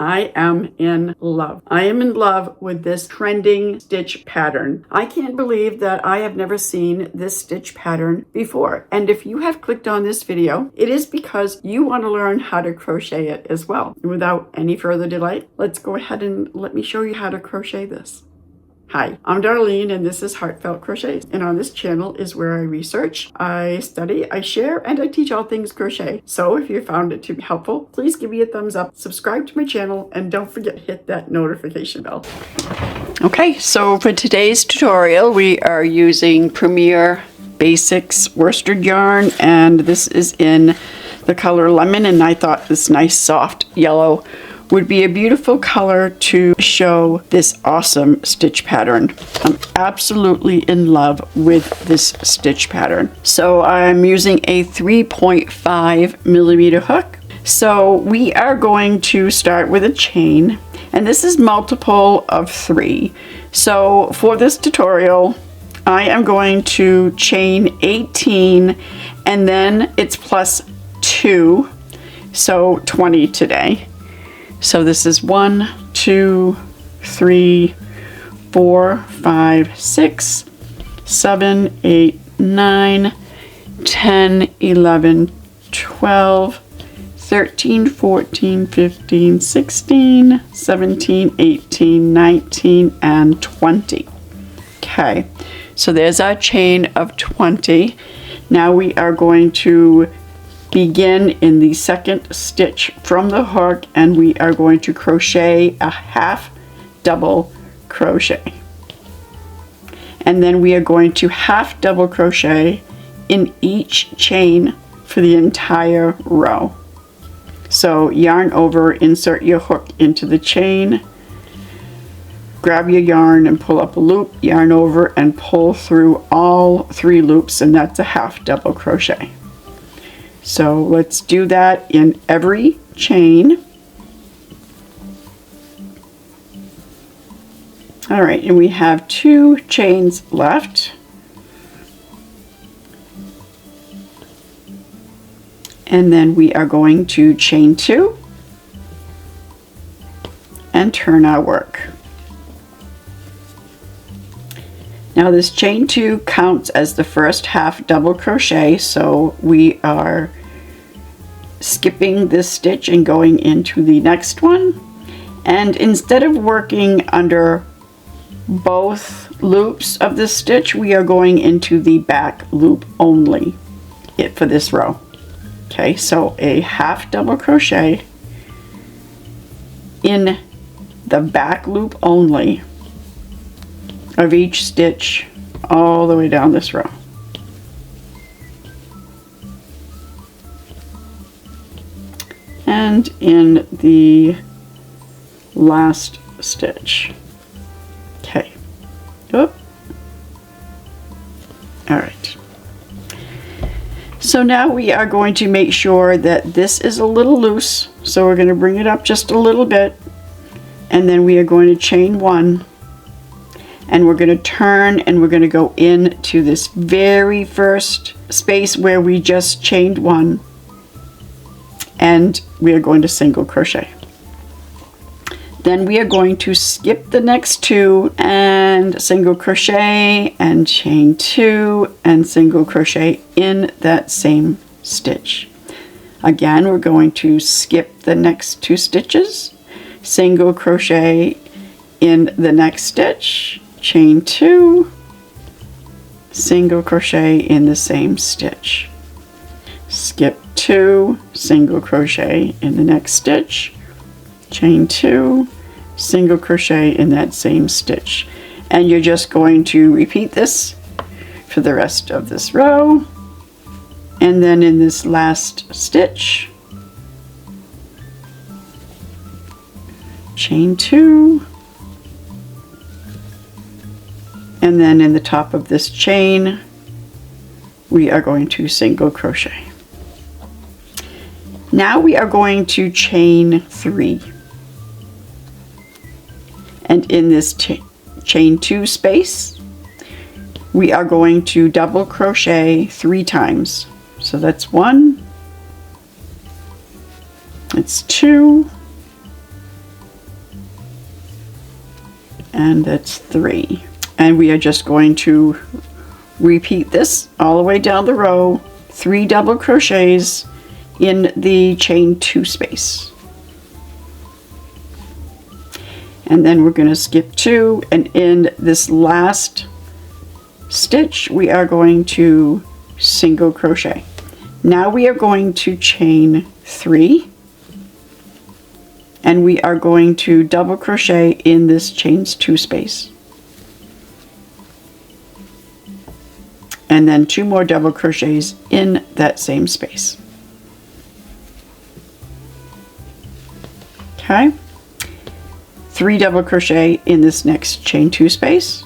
I am in love. I am in love with this trending stitch pattern. I can't believe that I have never seen this stitch pattern before. And if you have clicked on this video, it is because you want to learn how to crochet it as well. And without any further delay, let's go ahead and let me show you how to crochet this. Hi, I'm Darlene and this is Heartfelt Crochets, and on this channel is where I research, I study, I share, and I teach all things crochet. So if you found it to be helpful, please give me a thumbs up, subscribe to my channel, and don't forget to hit that notification bell. Okay, so for today's tutorial we are using Premier Basics worsted yarn, and this is in the color lemon, and I thought this nice soft yellow would be a beautiful color to show this awesome stitch pattern. I'm absolutely in love with this stitch pattern. So I'm using a 3.5 millimeter hook. So we are going to start with a chain, and this is multiple of 3. So for this tutorial, I am going to chain 18, and then it's plus 2, so 20 today. So this is 1, 2, 3, 4, 5, 6, 7, 8, 9, 10, 11, 12, 13, 14, 15, 16, 17, 18, 19, and 20. Okay, so there's our chain of 20. Now we are going to begin in the second stitch from the hook, and we are going to crochet a half double crochet, and then we are going to half double crochet in each chain for the entire row. So yarn over, insert your hook into the chain, grab your yarn and pull up a loop, yarn over and pull through all 3 loops, and that's a half double crochet. So let's do that in every chain. All right, and we have 2 chains left. And then we are going to chain 2 and turn our work. Now this chain 2 counts as the first half double crochet, so we are skipping this stitch and going into the next one. And instead of working under both loops of this stitch, we are going into the back loop only for this row. Okay, so a half double crochet in the back loop only of each stitch all the way down this row. And in the last stitch. Okay. Oop. All right. So now we are going to make sure that this is a little loose. So we're going to bring it up just a little bit, and then we are going to chain 1. And we're going to turn, and we're going to go into this very first space where we just chained 1, and we are going to single crochet. Then we are going to skip the next 2 and single crochet and chain 2 and single crochet in that same stitch. Again, we're going to skip the next 2 stitches, single crochet in the next stitch, chain 2, single crochet in the same stitch, skip 2, single crochet in the next stitch, chain 2, single crochet in that same stitch. And you're just going to repeat this for the rest of this row. And then in this last stitch, chain 2, and then in the top of this chain we are going to single crochet. Now we are going to chain 3, and in this chain 2 space we are going to double crochet 3 times. So that's 1, it's 2, and that's 3. And we are just going to repeat this all the way down the row, 3 double crochets in the chain 2 space. And then we're going to skip 2, and in this last stitch we are going to single crochet. Now we are going to chain 3, and we are going to double crochet in this chains 2 space. And then 2 more double crochets in that same space. Okay, 3 double crochet in this next chain 2 space.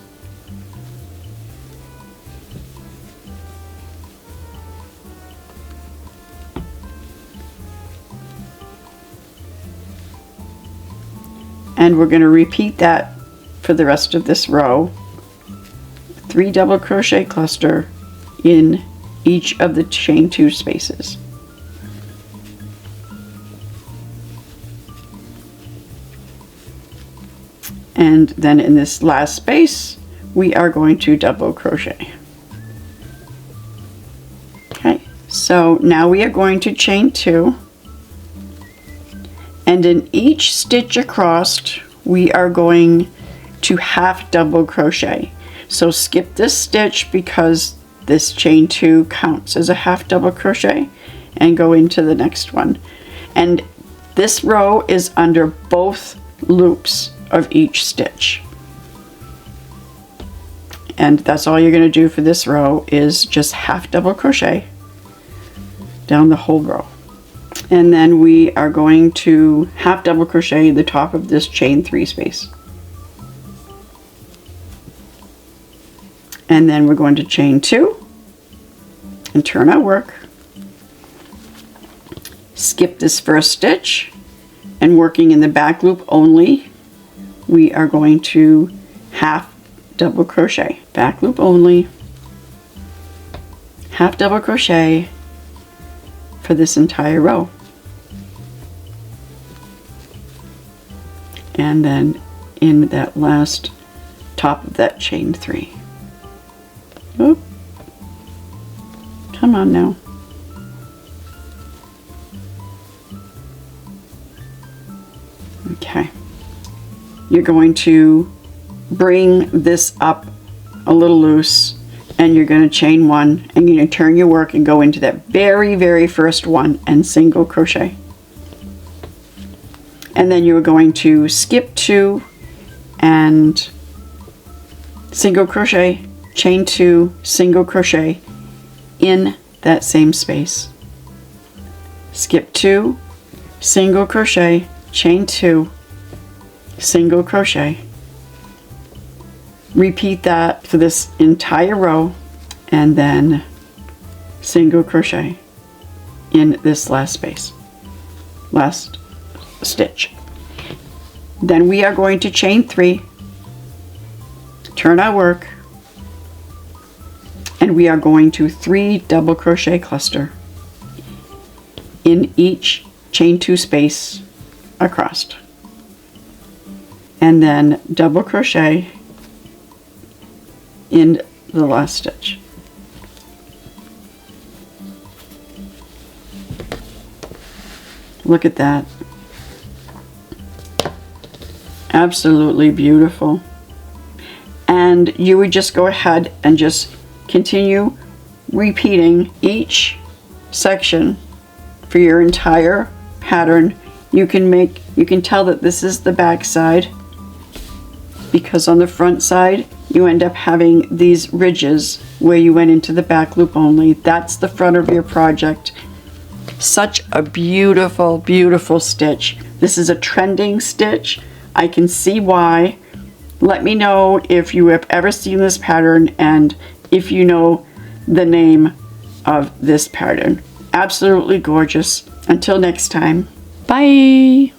And we're going to repeat that for the rest of this row. 3 double crochet cluster in each of the chain 2 spaces. And then in this last space, we are going to double crochet. Okay, so now we are going to chain 2. And in each stitch across, we are going to half double crochet. So skip this stitch because this chain 2 counts as a half double crochet, and go into the next one. And this row is under both loops of each stitch. And that's all you're going to do for this row, is just half double crochet down the whole row. And then we are going to half double crochet the top of this chain 3 space. And then we're going to chain 2 and turn our work. Skip this first stitch, and working in the back loop only, we are going to half double crochet. Back loop only, half double crochet for this entire row. And then in that last top of that chain 3. Oop. Come on now. Okay. You're going to bring this up a little loose, and you're going to chain 1, and you're going to turn your work and go into that very first one and single crochet. And then you're going to skip 2 and single crochet, chain 2, single crochet in that same space. Skip 2, single crochet, chain 2, single crochet. Repeat that for this entire row, and then single crochet in this last space, last stitch. Then we are going to chain 3, turn our work, and we are going to 3 double crochet cluster in each chain 2 space across, and then double crochet in the last stitch. Look at that. Absolutely beautiful. And you would just go ahead and just continue repeating each section for your entire pattern. You can tell that this is the back side, because on the front side you end up having these ridges where you went into the back loop only. That's the front of your project. Such a beautiful, beautiful stitch. This is a trending stitch. I can see why. Let me know if you have ever seen this pattern and if you know the name of this pattern. Absolutely gorgeous. Until next time, bye.